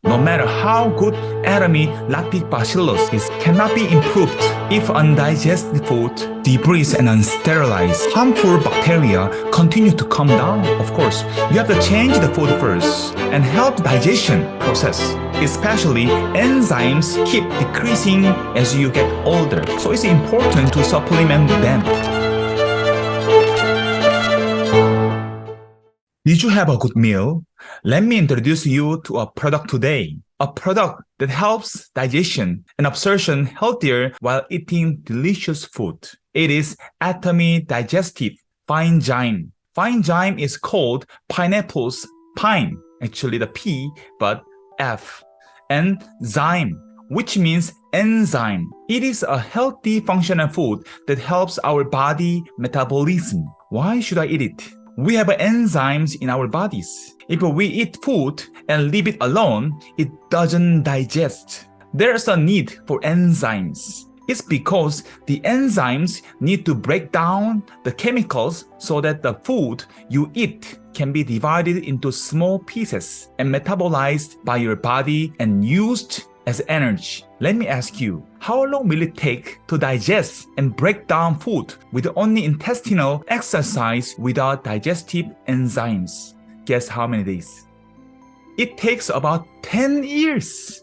No matter how good Atomy lactobacillus is, cannot be improved if undigested food, debris and unsterilized harmful bacteria continue to come down. Of course, you have to change the food first and help digestion process. Especially enzymes keep decreasing as you get older, so it's important to supplement them. Did you have a good meal? Let me introduce you to a product today. A product that helps digestion and absorption healthier while eating delicious food. It is Atomy Digestive FineZyme. FineZyme is called pineapple's pine, actually the P, but F, and zyme, which means enzyme. It is a healthy functional food that helps our body metabolism. Why should I eat it? We have enzymes in our bodies. If we eat food and leave it alone, it doesn't digest. There's a need for enzymes. It's because the enzymes need to break down the chemicals so that the food you eat can be divided into small pieces and metabolized by your body and used as energy. Let me ask you, how long will it take to digest and break down food with only intestinal exercise without digestive enzymes? Guess how many days? It takes about 10 years.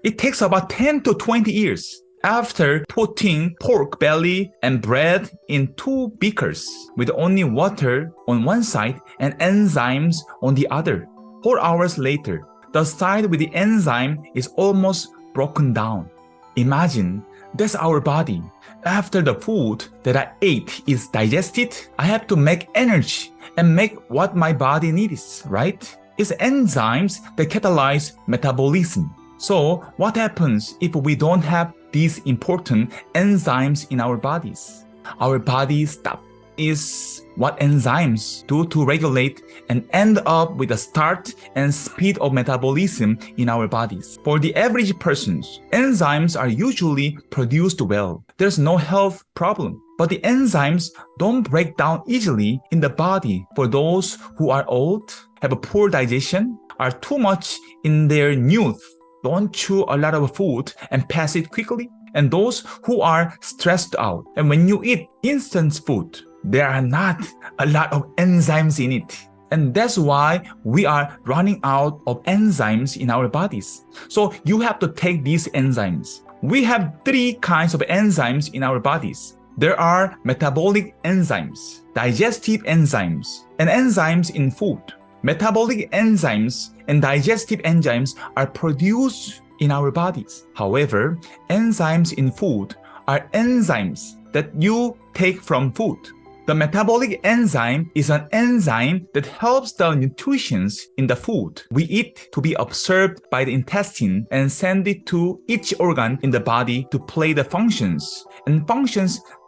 It takes about 10 to 20 years. After putting pork belly and bread in 2 beakers with only water on one side and enzymes on the other. 4 hours later, the side with the enzyme is almost broken down. Imagine that's our body. After the food that I ate is digested, I have to make energy and make what my body needs, right? It's enzymes that catalyze metabolism. So what happens if we don't have these important enzymes in our bodies? Our body stops. Is what enzymes do to regulate and end up with the start and speed of metabolism in our bodies. For the average persons, enzymes are usually produced well. There's no health problem. But the enzymes don't break down easily in the body for those who are old, have a poor digestion, are too much in their youth, don't chew a lot of food and pass it quickly, and those who are stressed out. And when you eat instant food, there are not a lot of enzymes in it. And that's why we are running out of enzymes in our bodies. So you have to take these enzymes. We have 3 kinds of enzymes in our bodies. There are metabolic enzymes, digestive enzymes, and enzymes in food. Metabolic enzymes and digestive enzymes are produced in our bodies. However, enzymes in food are enzymes that you take from food. The metabolic enzyme is an enzyme that helps the nutrients in the food we eat to be absorbed by the intestine and send it to each organ in the body to play the functions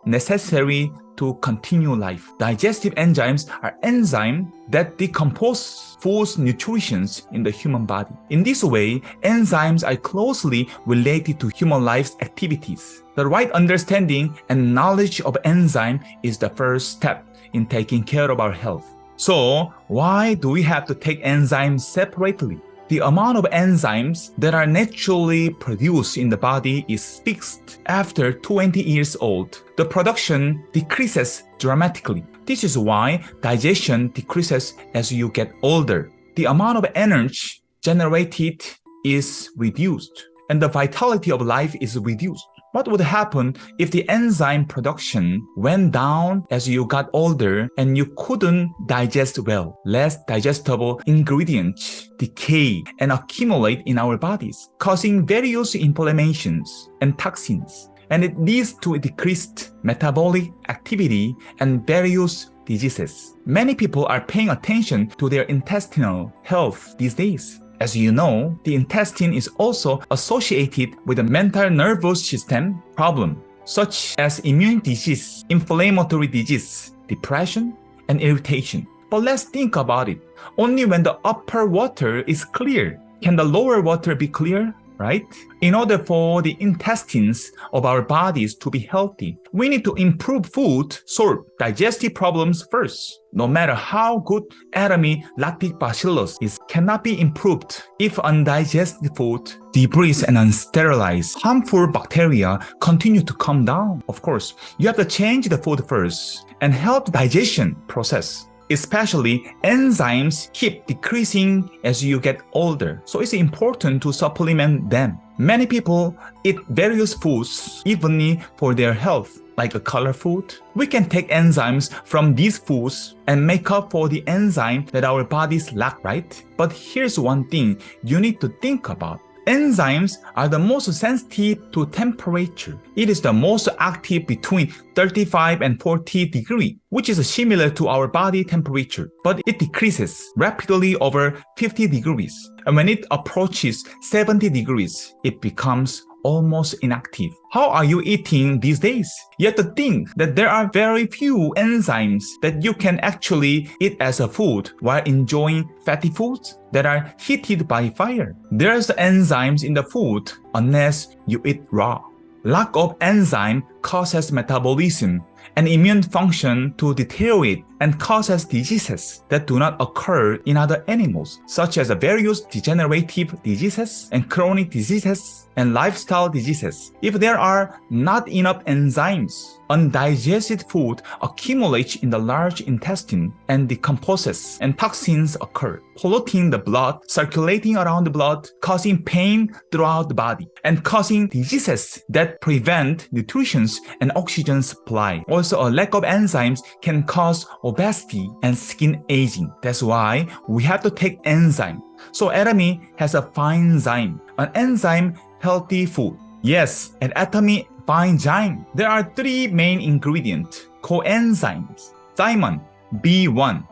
necessary to continue life. Digestive enzymes are enzymes that decompose food's nutrients in the human body. In this way, enzymes are closely related to human life's activities. The right understanding and knowledge of enzyme is the first step in taking care of our health. So, why do we have to take enzymes separately? The amount of enzymes that are naturally produced in the body is fixed. After 20 years old, the production decreases dramatically. This is why digestion decreases as you get older. The amount of energy generated is reduced, and the vitality of life is reduced. What would happen if the enzyme production went down as you got older and you couldn't digest well? Less digestible ingredients decay and accumulate in our bodies, causing various inflammations and toxins. And it leads to decreased metabolic activity and various diseases. Many people are paying attention to their intestinal health these days. As you know, the intestine is also associated with a mental nervous system problem, such as immune disease, inflammatory disease, depression, and irritation. But let's think about it. Only when the upper water is clear can the lower water be clear. right? In order for the intestines of our bodies to be healthy, we need to improve food, solve digestive problems first. No matter how good Atomy lactobacillus is, cannot be improved if undigested food, debris and unsterilized, harmful bacteria continue to come down. Of course, you have to change the food first and help the digestion process. Especially enzymes keep decreasing as you get older, so it's important to supplement them. Many people eat various foods evenly for their health, like a color food. We can take enzymes from these foods and make up for the enzyme that our bodies lack, right? But here's one thing you need to think about. Enzymes are the most sensitive to temperature. It is the most active between 35 and 40 degrees, which is similar to our body temperature, but it decreases rapidly over 50 degrees. And when it approaches 70 degrees, it becomes almost inactive. How are you eating these days? You have to think that there are very few enzymes that you can actually eat as a food while enjoying fatty foods that are heated by fire. There's enzymes in the food unless you eat raw. Lack of enzyme causes metabolism and immune function to deteriorate and causes diseases that do not occur in other animals, such as various degenerative diseases and chronic diseases and lifestyle diseases. If there are not enough enzymes, undigested food accumulates in the large intestine and decomposes, and toxins occur, polluting the blood, circulating around the blood, causing pain throughout the body, and causing diseases that prevent nutrition and oxygen supply. Also, a lack of enzymes can cause obesity and skin aging. That's why we have to take enzyme. So Atomy has a FineZyme, an enzyme healthy food. Yes, at Atomy FineZyme, there are three main ingredients, coenzymes: thymine B1,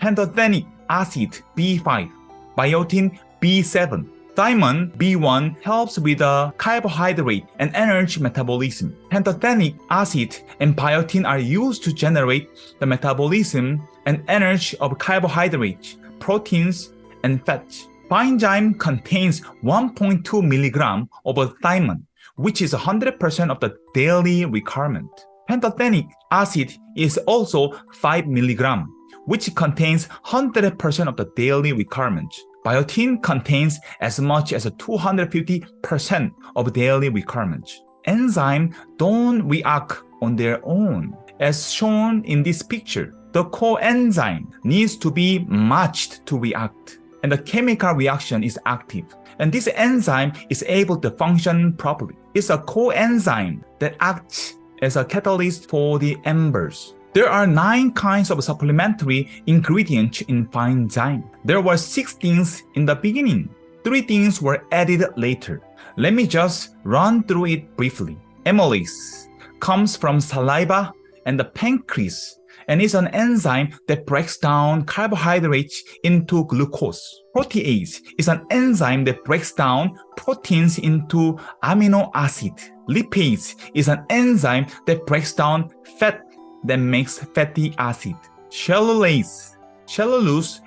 pantothenic acid B5, biotin B7. Thymine B1 helps with the carbohydrate and energy metabolism. Pantothenic acid and biotin are used to generate the metabolism and energy of carbohydrates, proteins, and fats. FineZyme contains 1.2 mg of thymine, which is 100% of the daily requirement. Pantothenic acid is also 5 mg, which contains 100% of the daily requirement. Biotin contains as much as 250% of daily requirements. Enzymes don't react on their own. As shown in this picture, the coenzyme needs to be matched to react, and the chemical reaction is active. And this enzyme is able to function properly. It's a coenzyme that acts as a catalyst for the embers. There are 9 kinds of supplementary ingredients in FineZyme. There were 6 things in the beginning. 3 things were added later. Let me just run through it briefly. Amylase comes from saliva and the pancreas, and is an enzyme that breaks down carbohydrates into glucose. Protease is an enzyme that breaks down proteins into amino acid. Lipase is an enzyme that breaks down fat that makes fatty acid. Cellulase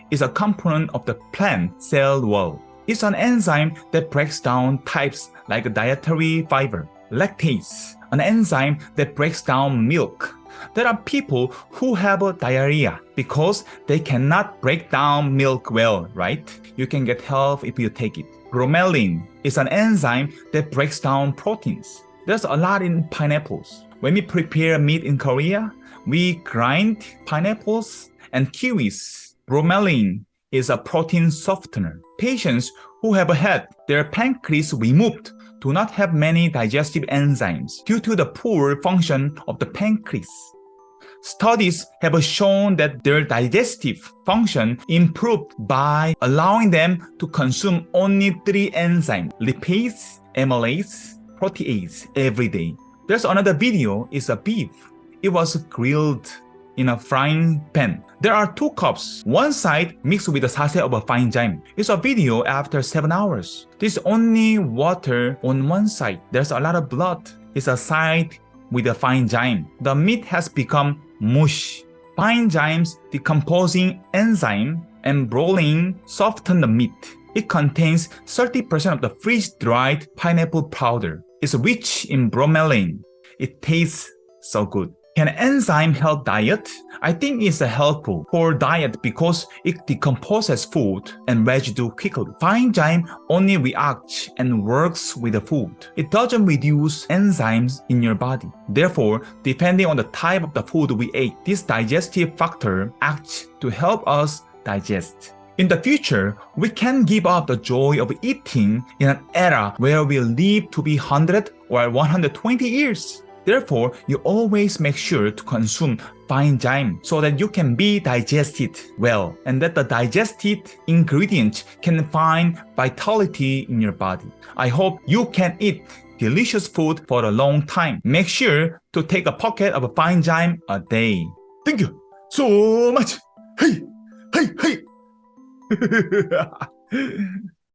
is a component of the plant cell wall. It's an enzyme that breaks down types like dietary fiber. Lactase, an enzyme that breaks down milk. There are people who have diarrhea because they cannot break down milk well, right? You can get help if you take it. Bromelain is an enzyme that breaks down proteins. There's a lot in pineapples. When we prepare meat in Korea, we grind pineapples and kiwis. Bromelain is a protein softener. Patients who have had their pancreas removed do not have many digestive enzymes due to the poor function of the pancreas. Studies have shown that their digestive function improved by allowing them to consume only 3 enzymes: lipase, amylase, protease every day. There's another video, it's a beef. It was grilled in a frying pan. There are 2 cups, one side mixed with a sachet of a FineZyme. It's a video after 7 hours. There's only water on one side. There's a lot of blood. It's a side with a FineZyme. The meat has become mush. FineZyme's decomposing enzyme and broiling soften the meat. It contains 30% of the freeze-dried pineapple powder. It's rich in bromelain. It tastes so good. Can enzyme help diet? I think it's helpful for diet because it decomposes food and residue quickly. FineZyme only reacts and works with the food. It doesn't reduce enzymes in your body. Therefore, depending on the type of the food we ate, this digestive factor acts to help us digest. In the future, we can give up the joy of eating in an era where we live to be 100 or 120 years. Therefore, you always make sure to consume FineZyme so that you can be digested well and that the digested ingredients can find vitality in your body. I hope you can eat delicious food for a long time. Make sure to take a pocket of FineZyme a day. Thank you so much. Hey, hey, hey.